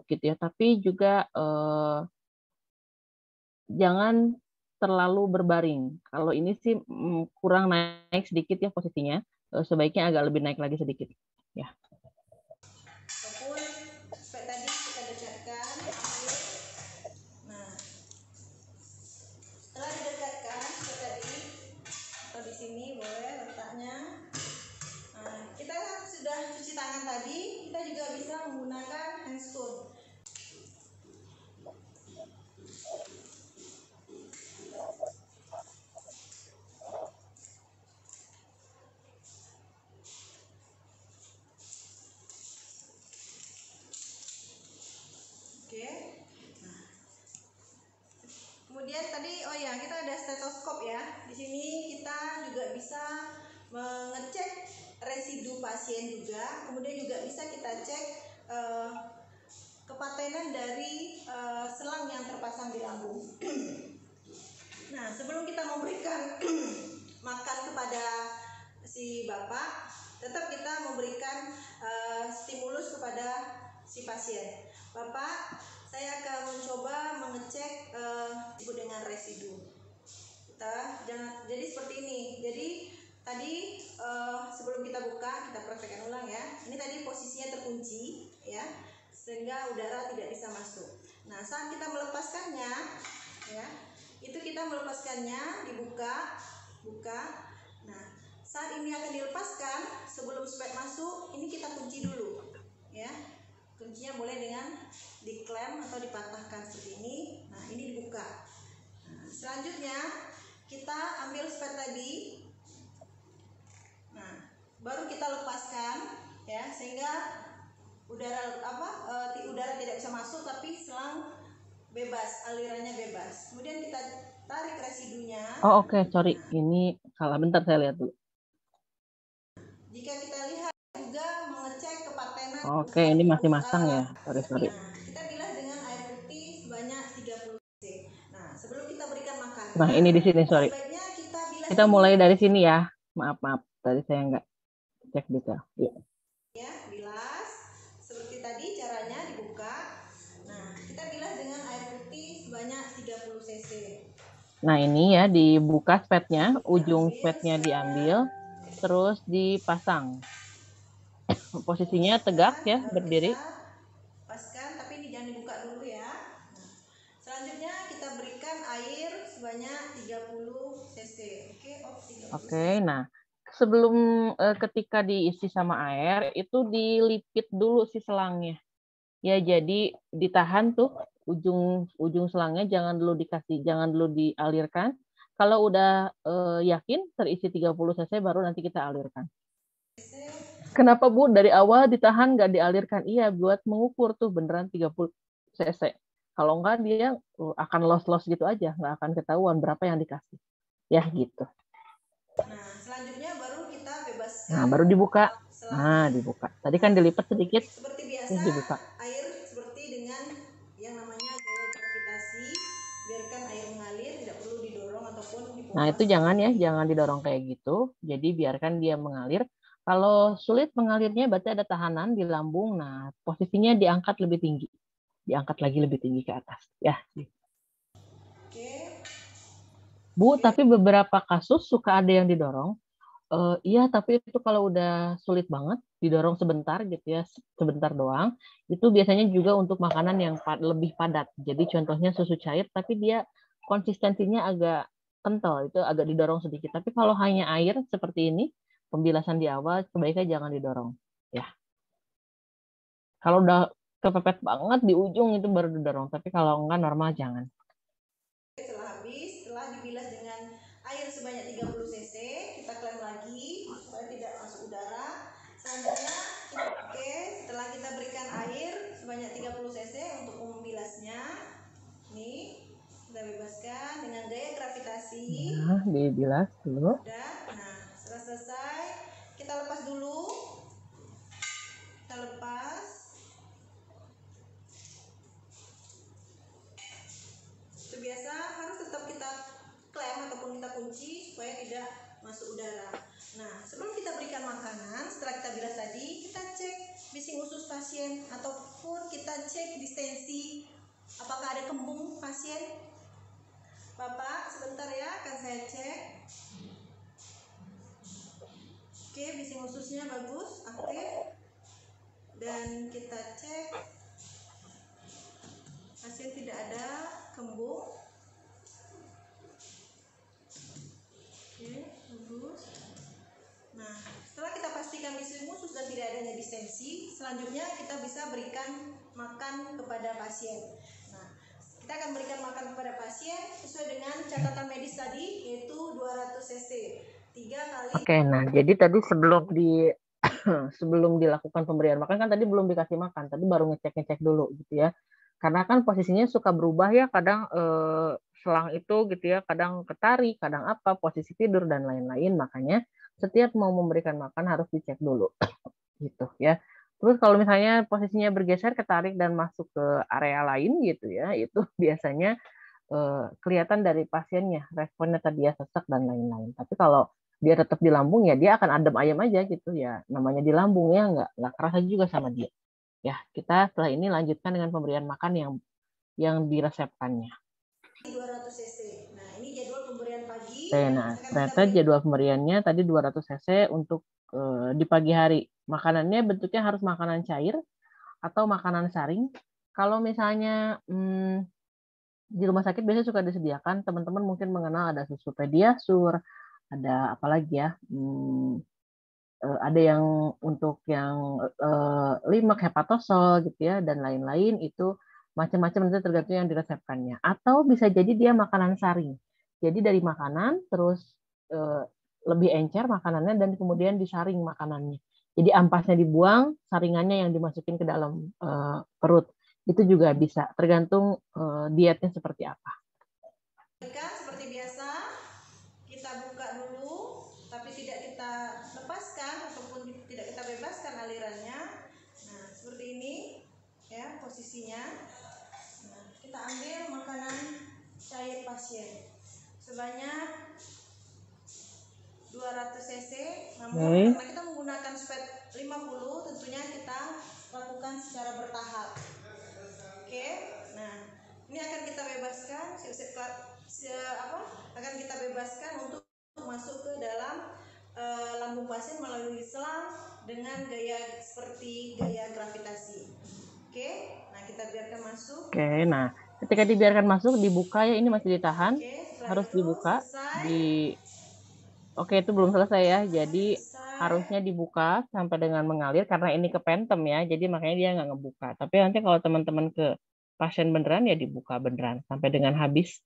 gitu ya, tapi juga jangan terlalu berbaring. Kalau ini sih kurang naik sedikit ya posisinya, sebaiknya agak lebih naik lagi sedikit. Ya. Ataupun seperti tadi kita dekatkan. Nah, setelah didekatkan seperti tadi, atau di sini boleh letaknya. Nah, kita sudah cuci tangan tadi, kita juga bisa menggunakan handscoon. Oke. Nah, kemudian tadi, oh ya, kita ada stetoskop ya. Di sini kita juga bisa mengecek residu pasien juga. Kemudian juga bisa kita cek kepatenan dari selang yang terpasang di lambung. Nah, sebelum kita memberikan makan kepada si bapak, tetap kita memberikan stimulus kepada si pasien. Bapak, saya akan mencoba mengecek disebut dengan residu. Jadi seperti ini. Jadi tadi sebelum kita buka, kita praktekkan ulang ya. Ini tadi posisinya terkunci ya, sehingga udara tidak bisa masuk. Nah, saat kita melepaskannya ya, itu kita melepaskannya, dibuka, buka. Nah, saat ini akan dilepaskan, sebelum spek masuk, ini kita kunci dulu ya. Kuncinya boleh dengan diklem atau dipatahkan seperti ini. Nah, ini dibuka. Nah, selanjutnya kita ambil spek tadi. Nah, baru kita lepaskan ya, sehingga udara tidak bisa masuk, tapi selang bebas, alirannya bebas. Kemudian kita tarik residunya. Oh oke, sorry, ini salah, bentar saya lihat dulu. Jika kita lihat juga mengecek kepatenan. Oke, ini masih masang ya, sorry. Nah, kita bilas dengan air putih sebanyak 30 cc. Nah, sebelum kita berikan makan. Nah, ini di sini, sorry. Kita mulai dari sini ya. Maaf, tadi saya nggak cek detail. Ya, bilas seperti tadi caranya dibuka. Nah, kita bilas dengan air putih sebanyak 30 cc. Nah, ini ya dibuka spetnya, ujung spetnya diambil, terus dipasang. Posisinya tegak ya, berdiri. Paskan, tapi ini jangan dibuka dulu ya. Nah, selanjutnya kita berikan air sebanyak 30 cc. Oke, nah sebelum ketika diisi sama air itu dilipit dulu si selangnya. Ya, jadi ditahan tuh ujung selangnya, jangan dulu dialirkan. Kalau udah yakin terisi 30 cc baru nanti kita alirkan. Kenapa Bu dari awal ditahan nggak dialirkan? Iya, buat mengukur tuh beneran 30 cc. Kalau enggak dia akan los gitu aja, nggak akan ketahuan berapa yang dikasih. Ya gitu. Nah, selanjutnya baru kita bebaskan. Nah, baru dibuka. Nah, dibuka. Tadi kan dilipat sedikit. Seperti biasa, dibuka. air seperti dengan yang namanya gaya gravitasi, biarkan air mengalir, tidak perlu didorong ataupun dipompa. Nah, itu jangan ya, jangan didorong kayak gitu. Jadi biarkan dia mengalir. Kalau sulit mengalirnya berarti ada tahanan di lambung. Nah, posisinya diangkat lebih tinggi. Diangkat lagi lebih tinggi ke atas. Ya. Oke. Bu, tapi beberapa kasus suka ada yang didorong. Iya, tapi itu kalau udah sulit banget, didorong sebentar gitu ya, sebentar doang. Itu biasanya juga untuk makanan yang lebih padat. Jadi contohnya susu cair, tapi dia konsistensinya agak kental, itu agak didorong sedikit. Tapi kalau hanya air seperti ini, pembilasan di awal, sebaiknya jangan didorong. Ya. Kalau udah kepepet banget di ujung itu baru didorong, tapi kalau enggak normal jangan. Setelah habis, setelah dibilas dengan air sebanyak 30 cc, kita klem lagi supaya tidak masuk udara. Selanjutnya, setelah kita berikan air sebanyak 30 cc untuk membilasnya, nih kita bebaskan dengan gaya gravitasi. Nah, dibilas dulu. Nah, setelah selesai, kita lepas dulu. Kita lepas. Itu biasa harus tetap kita klem ataupun kita kunci supaya tidak masuk udara. Nah, sebelum kita berikan makanan, setelah kita bilas tadi, kita cek bising usus pasien, ataupun kita cek distensi apakah ada kembung pasien. Bapak sebentar ya, akan saya cek. Oke, bising ususnya bagus, aktif. Dan kita cek pasien tidak ada kembung. Oke, bagus. Nah, setelah kita pastikan bising usus dan tidak adanya distensi, selanjutnya kita bisa berikan makan kepada pasien. Nah, kita akan berikan makan kepada pasien sesuai dengan catatan medis tadi, yaitu 200 cc 3 kali. Oke, nah jadi tadi sebelum dilakukan pemberian makan kan tadi belum dikasih makan, tadi baru ngecek dulu gitu ya. Karena kan posisinya suka berubah ya, kadang selang itu gitu ya, kadang ketarik, kadang apa, posisi tidur dan lain-lain. Makanya setiap mau memberikan makan harus dicek dulu gitu ya. Terus kalau misalnya posisinya bergeser, ketarik dan masuk ke area lain gitu ya, itu biasanya kelihatan dari pasiennya, responnya tadi ya sesak dan lain-lain. Tapi kalau dia tetap di lambung ya dia akan adem ayam aja gitu ya. Namanya di lambung ya nggak kerasa juga sama dia. Ya, kita setelah ini lanjutkan dengan pemberian makan yang diresepkannya. 200 cc. Nah, ini jadwal pemberian pagi. Oke, nah ternyata jadwal pemberiannya tadi 200 cc untuk di pagi hari. Makanannya bentuknya harus makanan cair atau makanan saring. Kalau misalnya di rumah sakit biasanya suka disediakan, teman-teman mungkin mengenal ada susu pediasur, ada apa lagi ya, ada yang untuk yang limek, hepatosol gitu ya, dan lain-lain itu macam-macam nanti tergantung yang diresepkannya. Atau bisa jadi dia makanan saring. Jadi dari makanan terus lebih encer makanannya dan kemudian disaring makanannya. Jadi ampasnya dibuang, saringannya yang dimasukin ke dalam perut. Itu juga bisa, tergantung dietnya seperti apa. Seperti biasa, kita buka dulu, tapi tidak kita lepaskan ataupun tidak kita bebaskan alirannya. Nah, seperti ini ya posisinya. Nah, kita ambil makanan cair pasien sebanyak 200 cc. Namun karena kita menggunakan spet 50, tentunya kita lakukan secara bertahap. Oke, nah ini akan kita bebaskan, akan kita bebaskan untuk masuk ke dalam lambung pasien melalui selang dengan gaya seperti gaya gravitasi. Oke, nah kita biarkan masuk. Oke, nah ketika dibiarkan masuk, dibuka ya, ini masih ditahan, harus itu dibuka. selesai. Oke, itu belum selesai ya, jadi harusnya dibuka sampai dengan mengalir karena ini kepentem ya, jadi makanya dia nggak ngebuka. Tapi nanti kalau teman-teman ke pasien beneran ya dibuka beneran sampai dengan habis.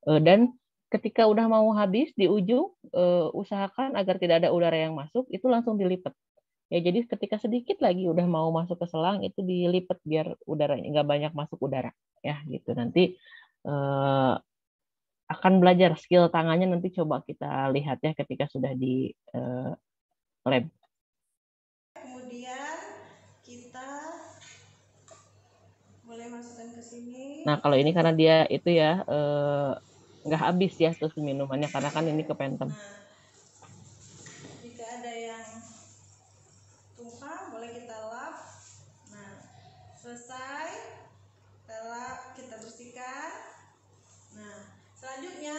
Dan ketika udah mau habis di ujung, usahakan agar tidak ada udara yang masuk, itu langsung dilipat. Ya, jadi ketika sedikit lagi udah mau masuk ke selang itu dilipat biar udaranya nggak banyak masuk udara ya gitu. Nanti akan belajar skill tangannya, nanti coba kita lihat ya ketika sudah di lab. Kemudian kita boleh masukkan ke sini. Nah kalau ini karena dia itu ya nggak habis ya terus minumannya karena kan ini kepentem. Jika ada yang tumpah boleh kita lap. Nah selesai, kita bersihkan. Nah selanjutnya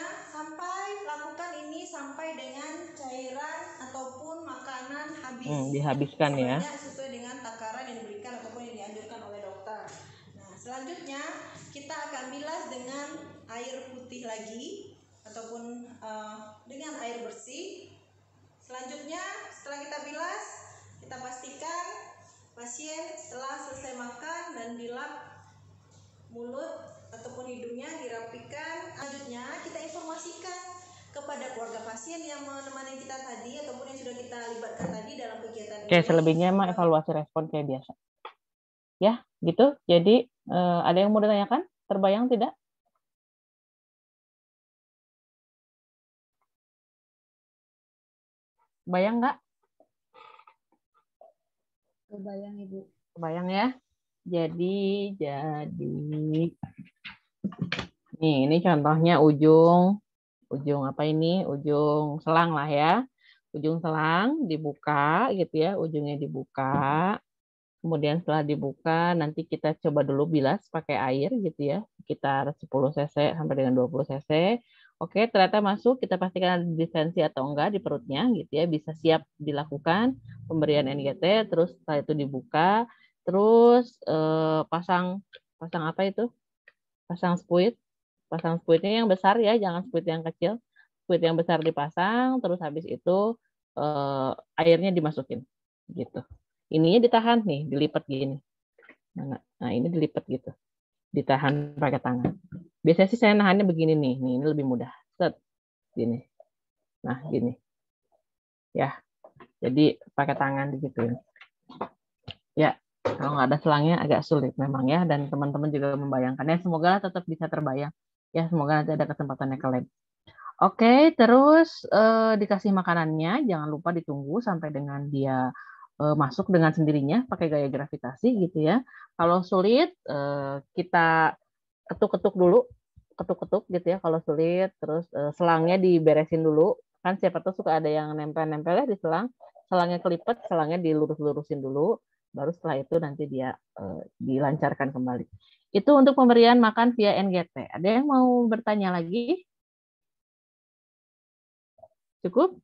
lakukan ini sampai dengan cairan ataupun makanan habis. Dihabiskan ya. Sesuai dengan takaran yang diberikan ataupun yang dianjurkan oleh dokter. Nah selanjutnya kita akan bilas dengan air putih lagi ataupun dengan air bersih. Selanjutnya setelah kita bilas, kita pastikan pasien setelah selesai makan dan dilap mulut ataupun hidungnya, dirapikan. Selanjutnya kita informasikan kepada keluarga pasien yang menemani kita tadi ataupun yang sudah kita libatkan tadi dalam kegiatan ini. Oke, selebihnya mah evaluasi respon kayak biasa. Ya, gitu. Jadi ada yang mau ditanyakan? Terbayang tidak? Bayang nggak? Kebayang Ibu. Kebayang ya. Jadi nih ini contohnya ujung apa ini? Ujung selang lah ya. Ujung selang dibuka gitu ya, ujungnya dibuka. Kemudian setelah dibuka, nanti kita coba dulu bilas pakai air gitu ya, sekitar 10 cc sampai dengan 20 cc. Oke, ternyata masuk, kita pastikan ada distensi atau enggak di perutnya gitu ya, bisa siap dilakukan pemberian NGT, terus setelah itu dibuka, terus pasang apa itu? Pasang spuit. Pasang spuitnya yang besar ya, jangan spuit yang kecil. Spuit yang besar dipasang, terus habis itu airnya dimasukin gitu. Ininya ditahan nih, dilipat gini. Nah, ini dilipat gitu. Ditahan pakai tangan. Biasanya sih saya nahannya begini nih. Nih, ini lebih mudah. Set, gini. Nah, gini. Ya, jadi pakai tangan digituin. Ya, kalau nggak ada selangnya agak sulit memang ya. Dan teman-teman juga membayangkannya. Semoga tetap bisa terbayang. Ya, semoga nanti ada kesempatannya ke lab. Oke, terus dikasih makanannya. Jangan lupa ditunggu sampai dengan dia masuk dengan sendirinya pakai gaya gravitasi gitu ya. Kalau sulit kita ketuk-ketuk dulu, ketuk-ketuk gitu ya kalau sulit. Terus selangnya diberesin dulu. Kan siapa tahu suka ada yang nempel-nempel ya di selang. Selangnya kelipet, selangnya dilurus-lurusin dulu. Baru setelah itu nanti dia dilancarkan kembali. Itu untuk pemberian makan via NGT. Ada yang mau bertanya lagi? Cukup?